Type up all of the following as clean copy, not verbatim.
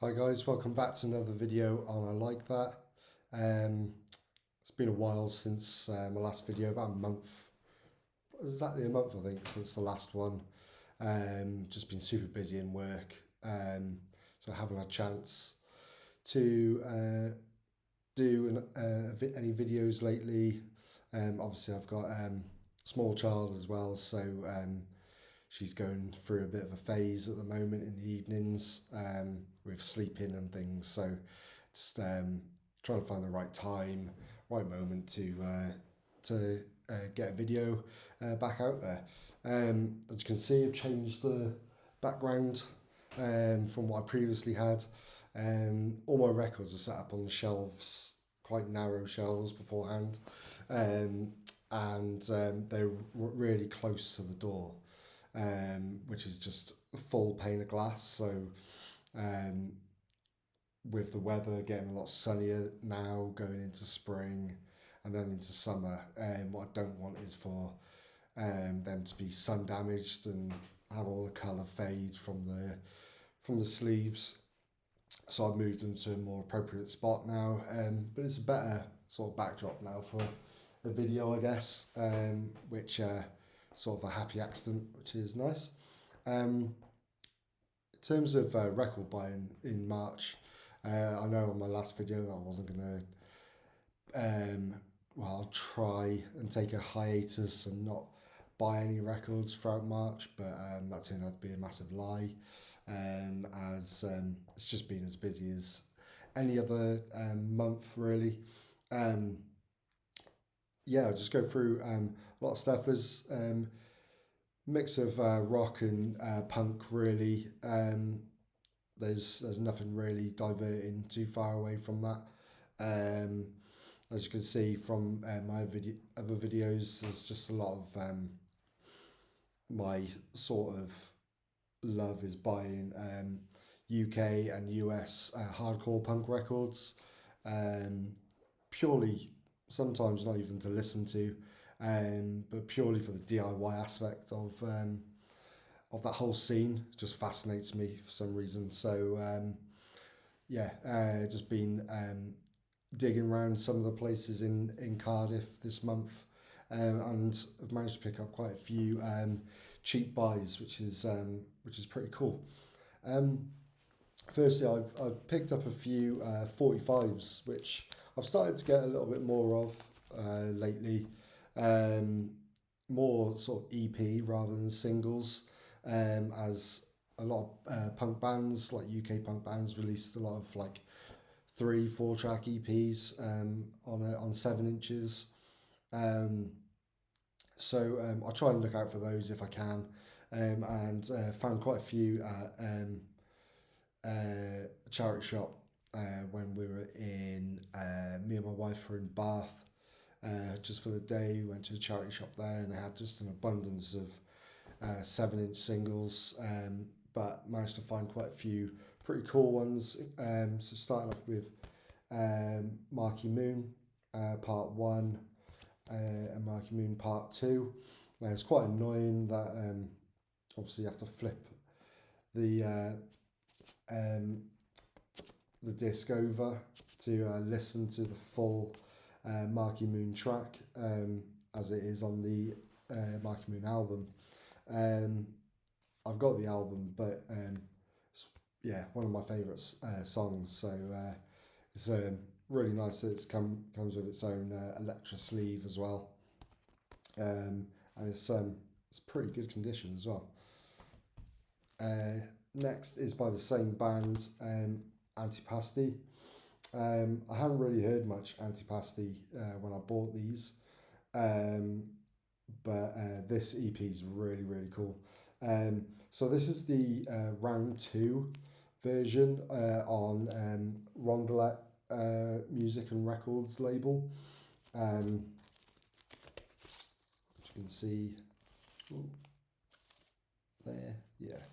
Hi guys, welcome back to another video on I Like That. It's been a while since my last video, about a month, exactly a month I think, since the last one. Just been super busy in work, so I haven't had a chance to do any videos lately. Obviously I've got a small child as well, so she's going through a bit of a phase at the moment in the evenings, with sleeping and things. So just trying to find the right time, right moment to get a video back out there. As you can see, I've changed the background from what I previously had. All my records are set up on the shelves, quite narrow shelves beforehand, and they're really close to the door, which is just a full pane of glass. So um, with the weather getting a lot sunnier now, going into spring and then into summer, what I don't want is for them to be sun damaged and have all the colour fade from the sleeves. So I've moved them to a more appropriate spot now, but it's a better sort of backdrop now for the video, I guess, which sort of a happy accident, which is nice. In terms of record buying in March, I know on my last video that I wasn't going to, I'll try and take a hiatus and not buy any records throughout March, but that turned out to be a massive lie, as it's just been as busy as any other month, really. Yeah, I'll just go through a lot of stuff. There's mix of rock and punk, really. There's nothing really diverting too far away from that. As you can see from my other videos, there's just a lot of my sort of love is buying UK and US hardcore punk records, purely, sometimes not even to listen to, but purely for the DIY aspect of that whole scene. It just fascinates me for some reason. So yeah, just been digging around some of the places in Cardiff this month, and I've managed to pick up quite a few cheap buys, which is pretty cool. Firstly, I've picked up a few 45s, which I've started to get a little bit more of lately. More sort of EP rather than singles, as a lot of punk bands, like UK punk bands, released a lot of like 3-4 track EPs on 7 inches. So I try and look out for those if I can, and found quite a few at a charity shop when we were in, me and my wife were in Bath just for the day. We went to a charity shop there and they had just an abundance of 7-inch singles, but managed to find quite a few pretty cool ones. So starting off with Marky Moon Part 1 and Marky Moon Part 2. It's quite annoying that obviously you have to flip the disc over to listen to the full Marky Moon track, as it is on the Marky Moon album. I've got the album, but it's, yeah, one of my favourite songs. So it's really nice that it's comes with its own Electra sleeve as well, and it's pretty good condition as well. Next is by the same band, Antipasti. I haven't really heard much Antipasti when I bought these, but this EP is really cool. So this is the round 2 version on Rondelet Music and Records label. As you can see, ooh, there, yeah.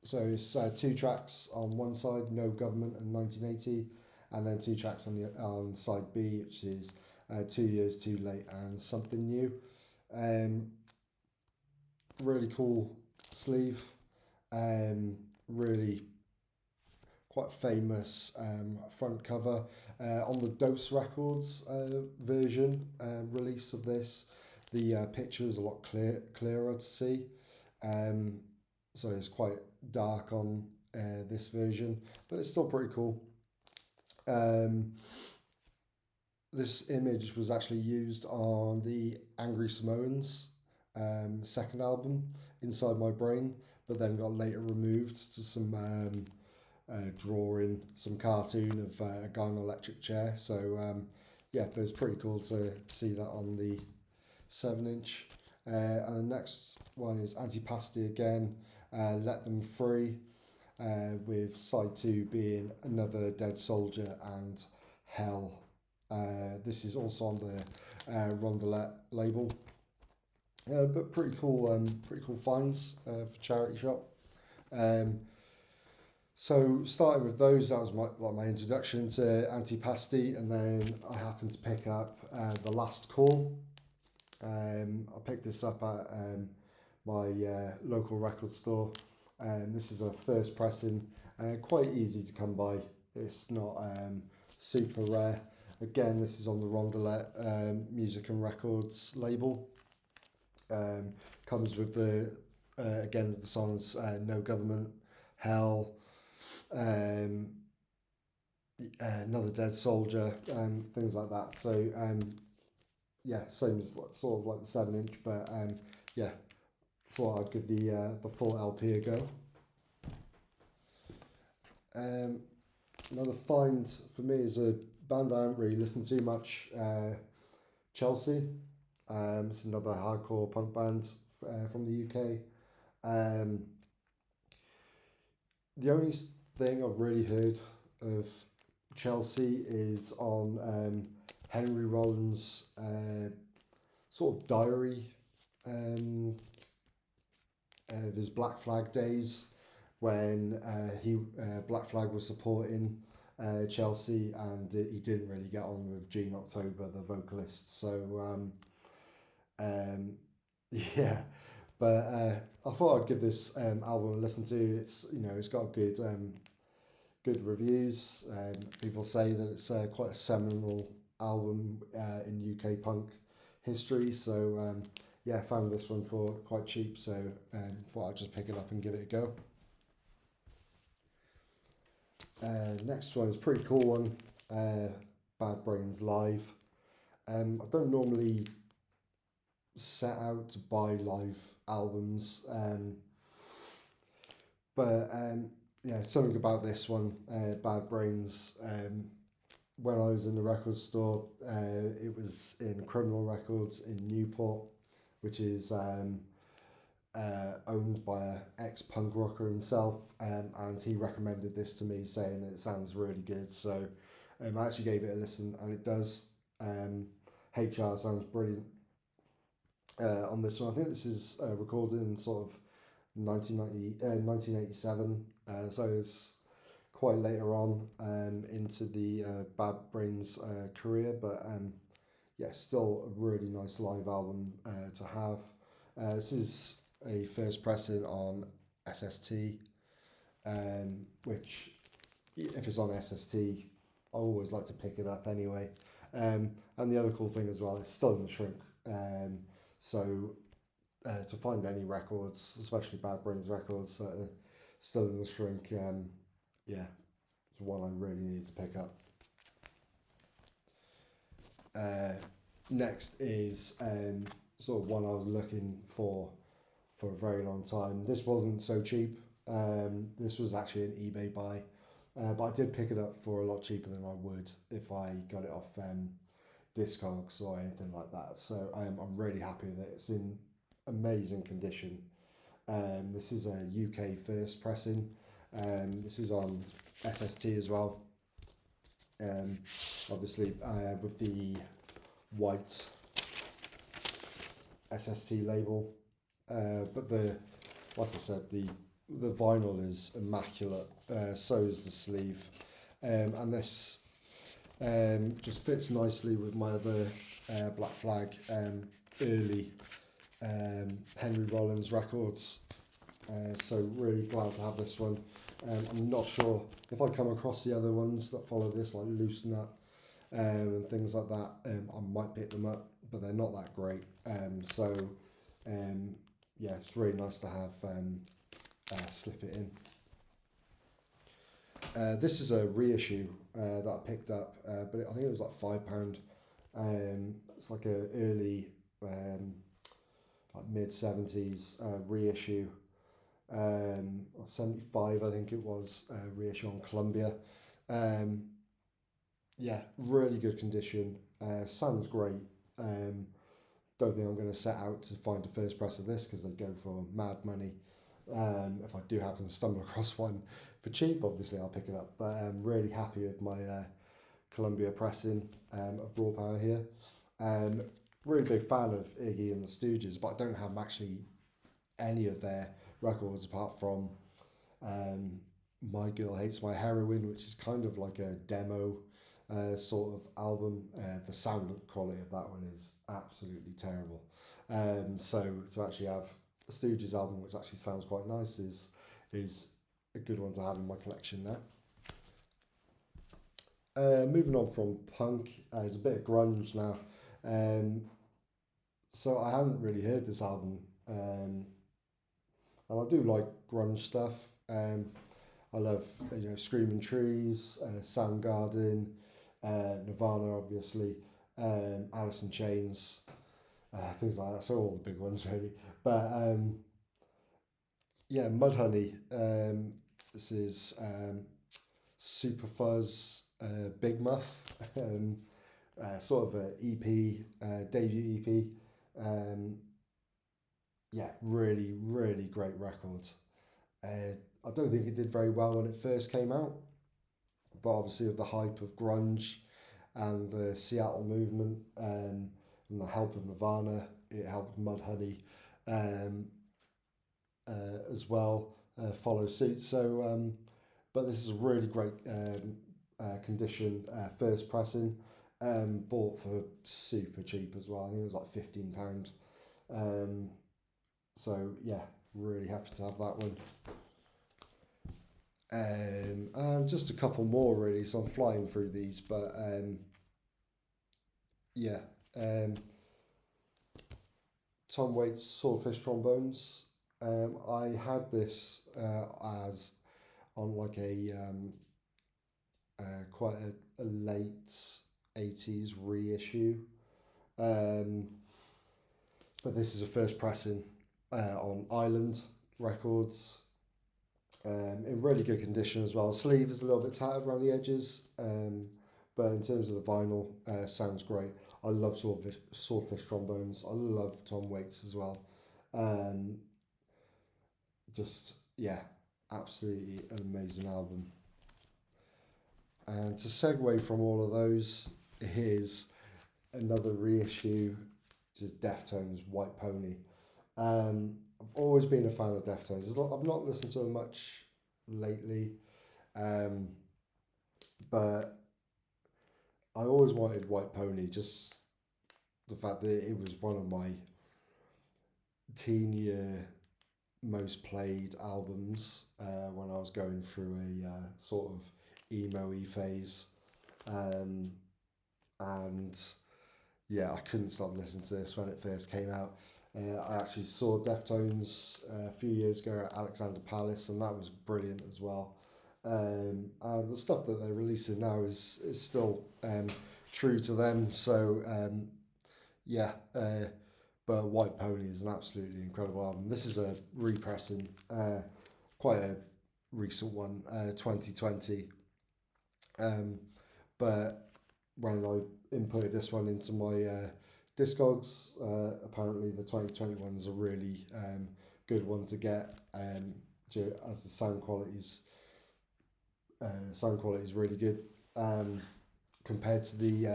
So it's 2 tracks on one side, No Government and 1980, and then 2 tracks on side B, which is 2 Years Too Late and Something New. Really cool sleeve. really quite famous front cover. On the Dose Records version release of this, the picture is a lot clearer to see. So it's quite dark on this version, but it's still pretty cool. This image was actually used on the Angry Samoans second album, Inside My Brain, but then got later removed to some drawing, some cartoon of a guy on an electric chair. So yeah, but it's pretty cool to see that on the 7-inch. And the next one is Antipasti again, Let Them Free, with side 2 being Another Dead Soldier and Hell. This is also on the Rondelet label. But pretty cool finds for charity shop. So starting with those, that was my introduction to Antipasti, and then I happened to pick up The Last Call. I picked this up at my local record store. This is a first pressing, quite easy to come by. It's not super rare. Again, this is on the Rondelet Music and Records label. Comes with the again with the songs No Government, Hell, Another Dead Soldier, things like that. So yeah, same as sort of like the 7-inch, but yeah, thought I'd give the full LP a go. Another find for me is a band I haven't really listened to much, Chelsea. It's another hardcore punk band from the UK. The only thing I've really heard of Chelsea is on Henry Rollins' sort of diary of his Black Flag days, when Black Flag was supporting Chelsea, and he didn't really get on with Gene October, the vocalist. So yeah, but I thought I'd give this album a listen to. It's got good reviews. People say that it's quite a seminal album in UK punk history. So yeah, I found this one for quite cheap. So thought I'd just pick it up and give it a go. Next one is a pretty cool one. Bad Brains Live. I don't normally set out to buy live albums, but yeah, something about this one, Bad Brains. When I was in the record store, it was in Criminal Records in Newport, which is owned by an ex-punk rocker himself, and he recommended this to me, saying it sounds really good. So I actually gave it a listen, and it does. HR sounds brilliant on this one. I think this is recorded in sort of 1987, so it's quite later on into the Bad Brains career, but yeah, still a really nice live album to have. This is a first pressing on SST, which if it's on SST, I always like to pick it up anyway. And the other cool thing as well, it's still in the shrink. So to find any records, especially Bad Brains records that are still in the shrink, yeah, it's one I really need to pick up. Next is sort of one I was looking for a very long time. This wasn't so cheap. This was actually an eBay buy, but I did pick it up for a lot cheaper than I would if I got it off Discogs or anything like that. So I'm really happy that it's in amazing condition. This is a UK first pressing. This is on SST as well. Obviously with the white SST label, but like I said, the vinyl is immaculate. So is the sleeve, and this just fits nicely with my other Black Flag early Henry Rollins records. So really glad to have this one. I'm not sure if I come across the other ones that follow this, like Loose Nut and things like that. I might pick them up, but they're not that great. Yeah, it's really nice to have slip it in. This is a reissue that I picked up, but I think it was like £5. It's like a early, like mid-70s reissue. 75, I think it was, reissue on Columbia. Yeah, really good condition. Sounds great. Don't think I'm going to set out to find a first press of this because they go for mad money. If I do happen to stumble across one for cheap, obviously I'll pick it up. But I'm really happy with my Columbia pressing of Raw Power here. Really big fan of Iggy and the Stooges, but I don't have actually any of their records apart from My Girl Hates My Heroin, which is kind of like a demo sort of album. The sound quality of that one is absolutely terrible. So to actually have a Stooges album, which actually sounds quite nice, is a good one to have in my collection now. Moving on from punk, there's a bit of grunge now. So I haven't really heard this album, and I do like grunge stuff. I love Screaming Trees, Soundgarden, Nirvana, obviously, Alice in Chains, things like that. So all the big ones really. But yeah, Mudhoney. This is Super Fuzz, Big Muff, sort of a EP, debut EP. Yeah, really great record. I don't think it did very well when it first came out, but obviously with the hype of grunge and the Seattle movement and the help of Nirvana, it helped Mudhoney as well follow suit. So, but this is a really great condition, first pressing, bought for super cheap as well. I think it was like £15. So yeah, really happy to have that one. And just a couple more really, so I'm flying through these, but yeah. Tom Waits Swordfish Trombones. I had this as on like a quite a late 80s reissue. But this is a first pressing on Island Records. In really good condition as well. The sleeve is a little bit tattered around the edges, but in terms of the vinyl, sounds great. I love Swordfish Trombones. I love Tom Waits as well. Just, yeah, absolutely an amazing album. And to segue from all of those, here's another reissue, which is Deftones' White Pony. I've always been a fan of Deftones. I've not listened to them much lately, but I always wanted White Pony. Just the fact that it was one of my teen year most played albums when I was going through a sort of emo-y phase, and yeah, I couldn't stop listening to this when it first came out. I actually saw Deftones a few years ago at Alexander Palace, and that was brilliant as well. And the stuff that they're releasing now is still true to them. So yeah, but White Pony is an absolutely incredible album. This is a repressing, quite a recent one, 2020. But when I inputted this one into my Discogs, apparently the 2020 one's a really good one to get, as the sound quality is really good compared to the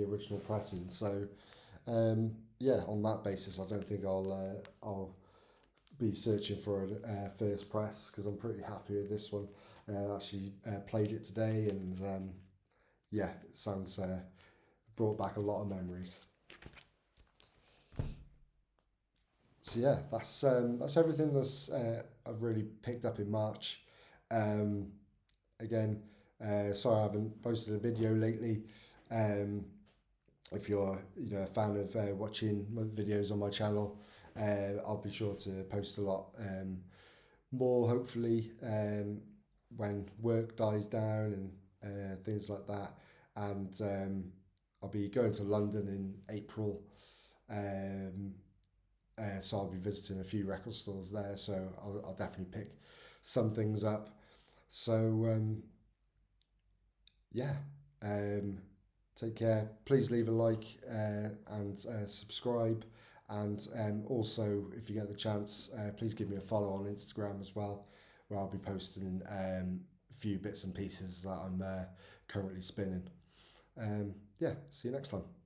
original pressing. So yeah, on that basis, I don't think I'll be searching for a first press because I'm pretty happy with this one. I actually played it today, and yeah, it sounds brought back a lot of memories. So yeah, that's everything that's I've really picked up in March. Um, Again, sorry I haven't posted a video lately. Um, if you're a fan of watching my videos on my channel, I'll be sure to post a lot more hopefully when work dies down and things like that. And I'll be going to London in April. Um, so I'll be visiting a few record stores there. So I'll definitely pick some things up. So yeah, um, take care. Please leave a like and subscribe. And also, if you get the chance, please give me a follow on Instagram as well, where I'll be posting a few bits and pieces that I'm currently spinning. Yeah, see you next time.